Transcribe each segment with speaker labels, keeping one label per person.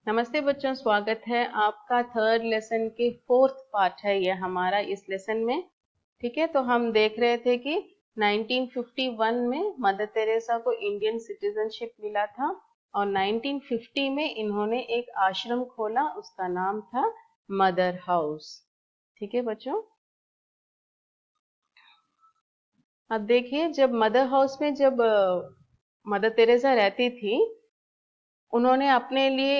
Speaker 1: नमस्ते बच्चों, स्वागत है आपका थर्ड लेसन के फोर्थ पार्ट है ये हमारा इस लेसन में। ठीक है, तो हम देख रहे थे कि 1951 में मदर तेरेसा को इंडियन सिटीजनशिप मिला था और 1950 में इन्होंने एक आश्रम खोला, उसका नाम था मदर हाउस। ठीक है बच्चों, अब देखिए जब मदर हाउस में जब मदर तेरेसा रहती थी, उन्होंने अपने लिए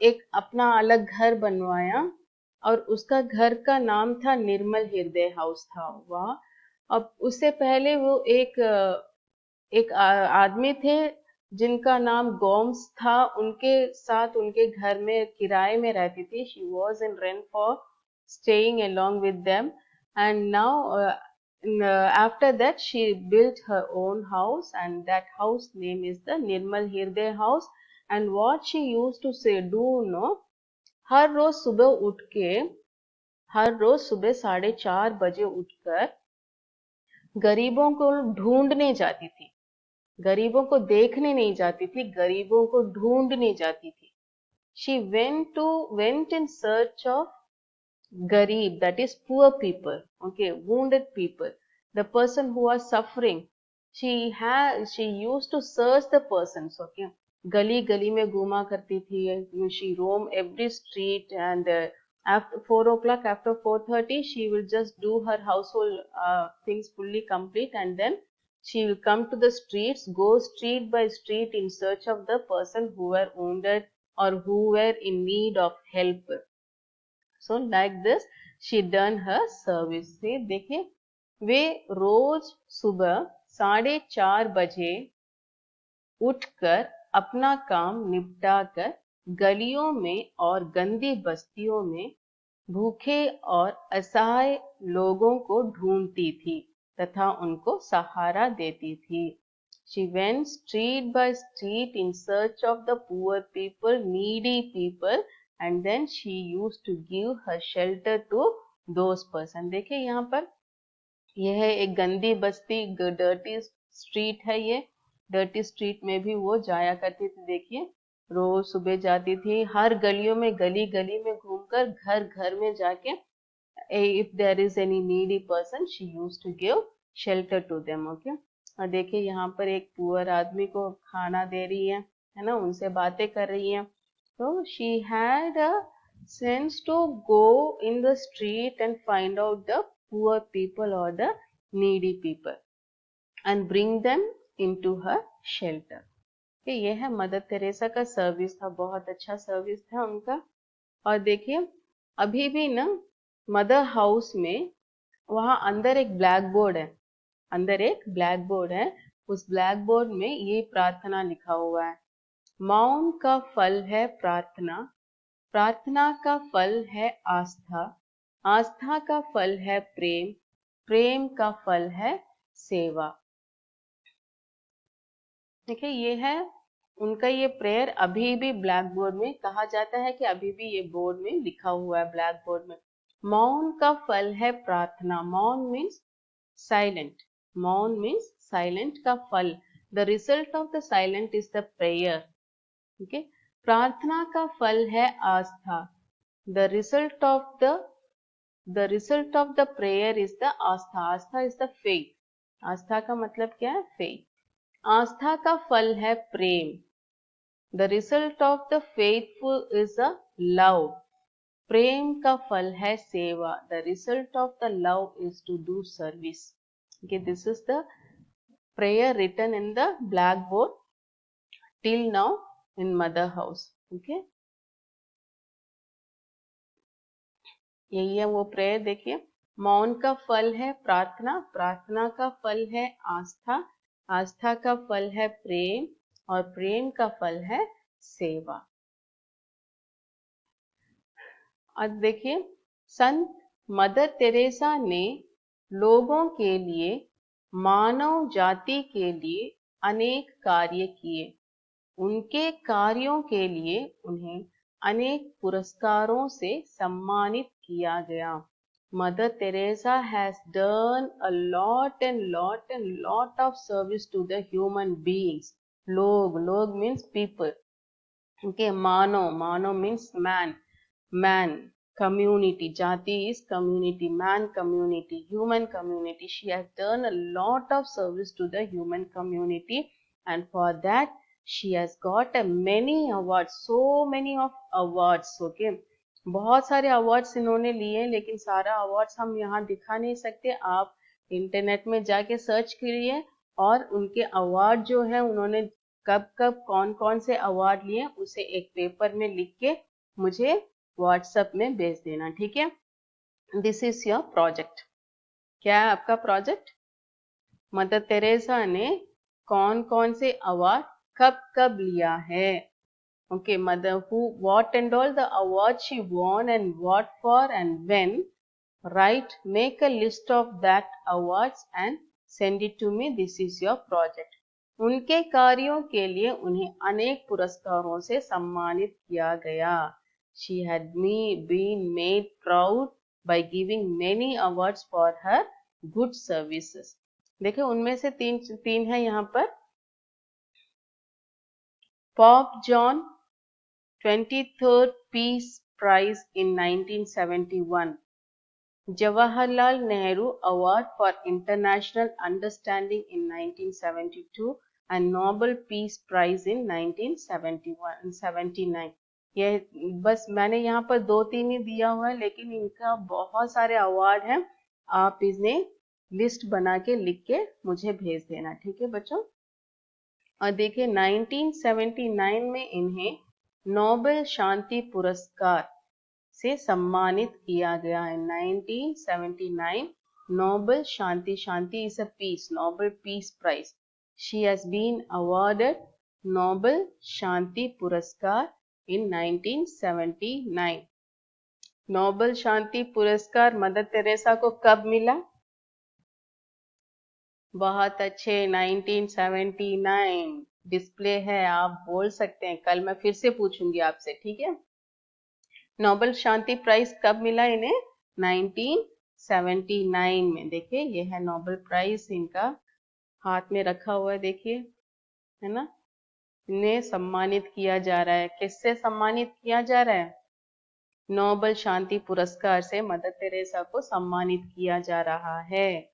Speaker 1: एक अपना अलग घर बनवाया और उसका घर का नाम था निर्मल हृदय हाउस था वह। अब उससे पहले वो एक आदमी थे जिनका नाम गोम्स था, उनके साथ उनके घर में किराए में रहती थी। She was in rent for staying along with them, and now after that she built her own house, and that house name is the Nirmal Hirday house. And what she used to say do no, हर रोज सुबह उठ के, हर रोज सुबह 4:30 बजे उठकर गरीबों को ढूंढने जाती थी। गरीबों को देखने नहीं जाती थी, गरीबों को ढूंढने जाती थी। she went in search of garib, that is poor people, okay, wounded people, the person who are suffering. She used to search the persons, okay. गली गली में घूमा करती थी। she roam every street, and after 4 o'clock, after 4:30, she will just do her household things fully complete, and then she will come to the streets, go street by street in search of the person who were wounded or who were in need of help. So like this she done her service. से देखिए, वे रोज सुबह 4:30 बजे उठकर अपना काम निपटाकर गलियों में और गंदी बस्तियों में भूखे और असहाय लोगों को ढूंढती थी तथा उनको सहारा देती थी। She went street by street in search of the poor people, needy people, and then she used to give her shelter to those person. देखिए यहाँ पर यह है एक गंदी बस्ती, डर्टी स्ट्रीट है ये। डर्टी स्ट्रीट में भी वो जाया करती थी। देखिए रोज सुबह जाती थी, हर गलियों में, गली गली में घूमकर, घर घर में जाके, if there is any needy person, she used to give shelter to them, okay. और देखिए यहाँ पर एक पुअर आदमी को खाना दे रही है ना, उनसे बातें कर रही है। तो she had a sense to go in the street and find out the poor people or the needy people and bring them into her shelter. ये है मदर तेरेसा का सर्विस था, बहुत अच्छा सर्विस था उनका। और देखिए अभी भी ना मदर हाउस में वहां अंदर एक ब्लैक बोर्ड है, अंदर एक ब्लैक बोर्ड है। उस ब्लैक बोर्ड में ये प्रार्थना लिखा हुआ है, मौन का फल है प्रार्थना, प्रार्थना का फल है आस्था, आस्था का फल है प्रेम, प्रेम का फल है सेवा। देखिए ये है उनका ये प्रेयर, अभी भी ब्लैक बोर्ड में कहा जाता है कि अभी भी ये बोर्ड में लिखा हुआ है, ब्लैक बोर्ड में। मौन का फल है प्रार्थना, मौन मीन्स साइलेंट, मौन मीन्स साइलेंट का फल, the result of the silent is the prayer, ठीक है। प्रार्थना का फल है आस्था, the result of the prayer is the aastha, aastha is the faith, आस्था का मतलब क्या है, फेथ। आस्था का फल है प्रेम, the result of the faithful is a love, प्रेम का फल है सेवा, the result of the love is to do service. Okay, this is the prayer written in the blackboard till now in mother house. Okay, यही है वो prayer. देखिए मौन का फल है प्रार्थना, प्रार्थना का फल है आस्था, आस्था का फल है प्रेम और प्रेम का फल है सेवा। और देखिए संत मदर तेरेसा ने लोगों के लिए, मानव जाति के लिए अनेक कार्य किए। उनके कार्यों के लिए उन्हें अनेक पुरस्कारों से सम्मानित किया गया। Mother Teresa has done a lot and lot of service to the human beings. लोग means people. Okay, mano means man, community, jati is community, man community, human community. She has done a lot of service to the human community, and for that she has got a many awards, so many of awards. Okay, बहुत सारे awards इन्होंने लिए, लेकिन सारा awards हम यहाँ दिखा नहीं सकते। आप इंटरनेट में जाके सर्च करिए और उनके अवार्ड जो है उन्होंने कब कब कौन कौन से अवार्ड लिए उसे एक पेपर में लिख के मुझे व्हाट्सएप में भेज देना, ठीक है। This is your project. क्या है आपका प्रोजेक्ट? मदर तेरेसा ने कौन कौन से अवार्ड कब कब लिया है। Okay, Mother who what and all the award she won and what for and when, right, make a list of that awards and send it to me, this is your project. उनके कार्यों के लिए उन्हें अनेक पुरस्कारों से सम्मानित किया गया। She had been made proud by giving many awards for her good services. देखिए उनमें से तीन है यहाँ पर। Pope John 23rd Peace Prize in 1971. Jawaharlal Nehru Award for International Understanding in 1972 and Nobel Peace Prize in 1979. ये बस मैंने यहाँ पर 2-3 ही दिया हुआ है, लेकिन इनका बहुत सारे अवार्ड हैं। आप इन्हें लिस्ट बना के लिख के मुझे भेज देना, ठीक है बच्चों। और देखिए 1979 में इन्हें नोबेल शांति पुरस्कार से सम्मानित किया गया है। 1979 नोबेल शांति, shanti is a peace, Nobel peace prize. She has been awarded Nobel शांति पुरस्कार in 1979। नोबेल शांति पुरस्कार मदर तेरेसा को कब मिला? बहुत अच्छे, 1979। डिस्प्ले है, आप बोल सकते हैं। कल मैं फिर से पूछूंगी आपसे, ठीक है। नोबेल शांति प्राइज कब मिला इन्हें? 1979 में। देखिए ये है नोबेल प्राइज, इनका हाथ में रखा हुआ है, देखिए, है ना। इन्हें सम्मानित किया जा रहा है। किससे सम्मानित किया जा रहा है? नोबेल शांति पुरस्कार से मदर तेरेसा को सम्मानित किया जा रहा है।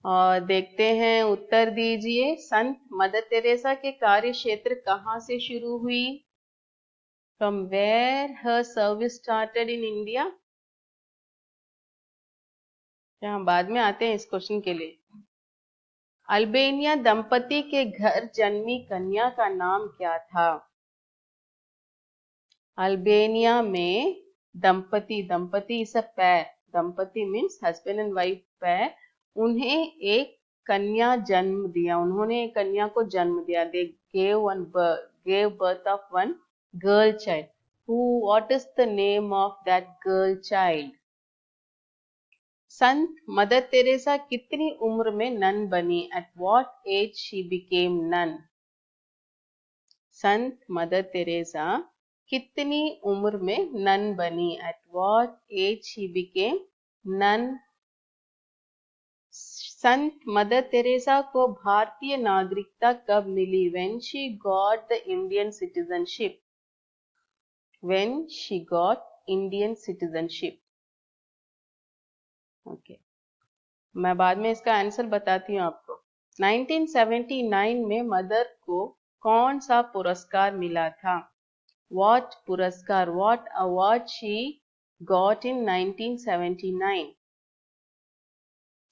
Speaker 1: और देखते हैं, उत्तर दीजिए। संत मदर तेरेसा के कार्य क्षेत्र कहाँ से शुरू हुई? From where her service started in India? हम बाद में आते हैं इस क्वेश्चन के लिए। अल्बेनिया दंपति के घर जन्मी कन्या का नाम क्या था? अल्बेनिया में दंपति, दंपति इज अ पेयर, दंपति means husband and wife pair, उन्हें एक कन्या जन्म दिया, उन्होंने एक कन्या को जन्म दिया। दे gave birth of one girl child. What is the name of that girl child? Sant mother Teresa कितनी उम्र में नन बनी? At what age she became nun? Sant mother Teresa कितनी उम्र में नन बनी? At what age she became nun? Sant mother Teresa को भारतीय नागरिकता कब मिली? When she got the Indian citizenship. When she got Indian citizenship. Okay. मैं बाद में इसका आंसर बताती हूँ आपको। 1979 में मदर को कौन सा पुरस्कार मिला था? What पुरस्कार, what award she got in 1979?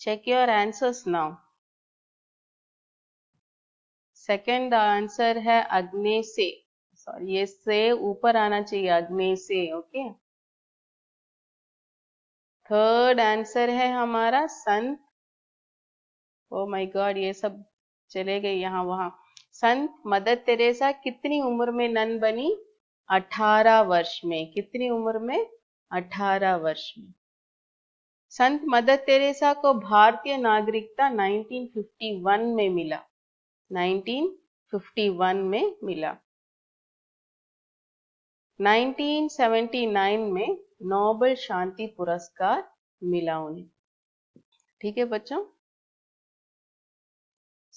Speaker 1: Check your answers now. Second answer है अग्नि से, सॉरी ये से ऊपर आना चाहिए, अग्नि से। ओके। थर्ड आंसर है हमारा संत, ओ माय गॉड ये सब चले गए यहाँ वहां। संत मदर तेरेसा कितनी उम्र में नन बनी? 18 वर्ष में। कितनी उम्र में? 18 वर्ष में। संत मदर तेरेसा को भारतीय नागरिकता 1951 में मिला। 1951 में मिला। 1979 में नोबेल शांति पुरस्कार मिला उन्हें। ठीक है बच्चों।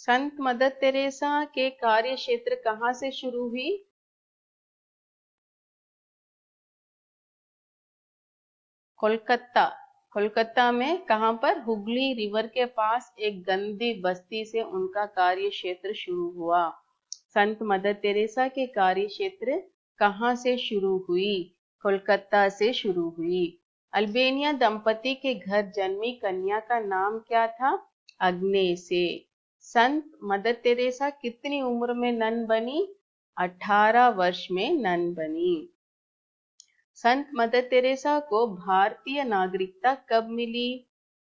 Speaker 1: संत मदर तेरेसा के कार्य क्षेत्र कहाँ से शुरू हुई? कोलकाता। कोलकाता में कहाँ पर? हुगली रिवर के पास एक गंदी बस्ती से उनका कार्य क्षेत्र शुरू हुआ। संत मदर तेरेसा के कार्य क्षेत्र कहाँ से शुरू हुई? कोलकाता से शुरू हुई। अल्बेनिया दंपति के घर जन्मी कन्या का नाम क्या था? अग्नेसे। संत मदर तेरेसा कितनी उम्र में नन बनी? 18 वर्ष में नन बनी। संत मदर तेरेसा को भारतीय नागरिकता कब मिली?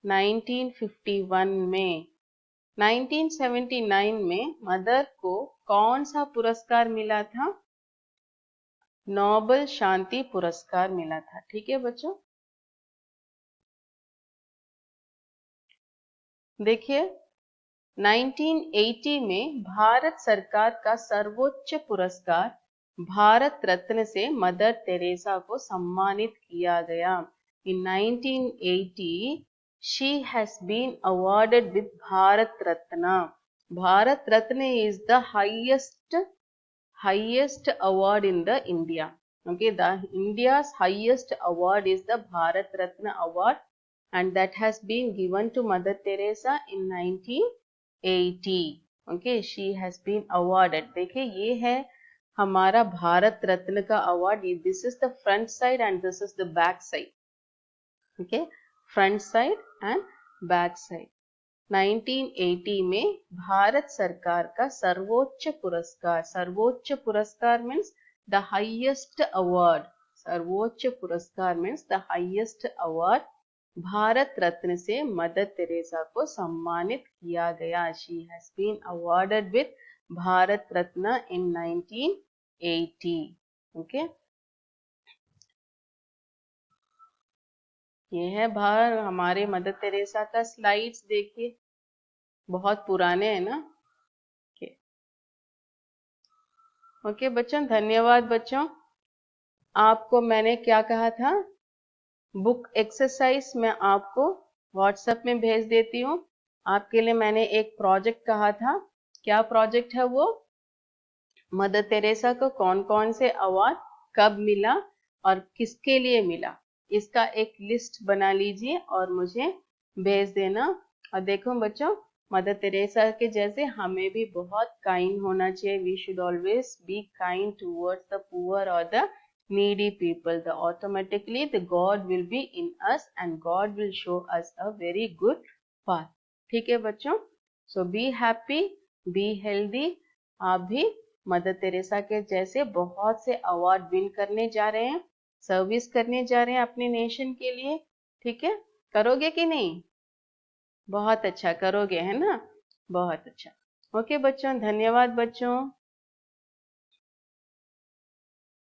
Speaker 1: 1951 में। 1979 में मदर को कौन सा पुरस्कार मिला था? नोबेल शांति पुरस्कार मिला था। ठीक है बच्चों, देखिए 1980 में भारत सरकार का सर्वोच्च पुरस्कार भारत रत्न से मदर तेरेसा को सम्मानित किया गया। In 1980, she has been awarded with Bharat Ratna. Bharat Ratna is the highest award in the India. Okay, the India's highest award is the Bharat Ratna award, and that has been given to Mother Teresa in 1980. Okay, she has been awarded. देखिए ये है हमारा भारत रत्न का award. This is the front side and this is the back side. Okay, front side and back side. 1980 में भारत सरकार का सर्वोच्च पुरस्कार मीन्स द हाईएस्ट अवार्ड। सर्वोच्च पुरस्कार means the highest award Bharat Ratna से मदर तेरेसा को सम्मानित किया गया। She has been awarded with Bharat Ratna in 1980। Okay, ये है बाहर हमारे मदर तेरेसा का स्लाइड्स। देखिए बहुत पुराने हैं ना। ओके बच्चों, धन्यवाद बच्चों। आपको मैंने क्या कहा था? बुक एक्सरसाइज मैं आपको व्हाट्सएप में भेज देती हूँ। आपके लिए मैंने एक प्रोजेक्ट कहा था। क्या प्रोजेक्ट है वो? मदर तेरेसा को कौन कौन से अवार्ड कब मिला और किसके लिए मिला, इसका एक लिस्ट बना लीजिए और मुझे भेज देना। और देखो बच्चों, मदर तेरेसा के जैसे हमें भी बहुत काइंड होना चाहिए। We should always be kind towards the poor और the needy people. The automatically the God will be in us and God will show us a very good path. ठीक है बच्चों, so be happy, be healthy। आप भी mother Teresa के जैसे बहुत से अवार्ड विन करने जा रहे हैं, सर्विस करने जा रहे हैं अपने नेशन के लिए। ठीक है, करोगे कि नहीं? बहुत अच्छा करोगे, है ना? बहुत अच्छा। ओके बच्चों, धन्यवाद बच्चों।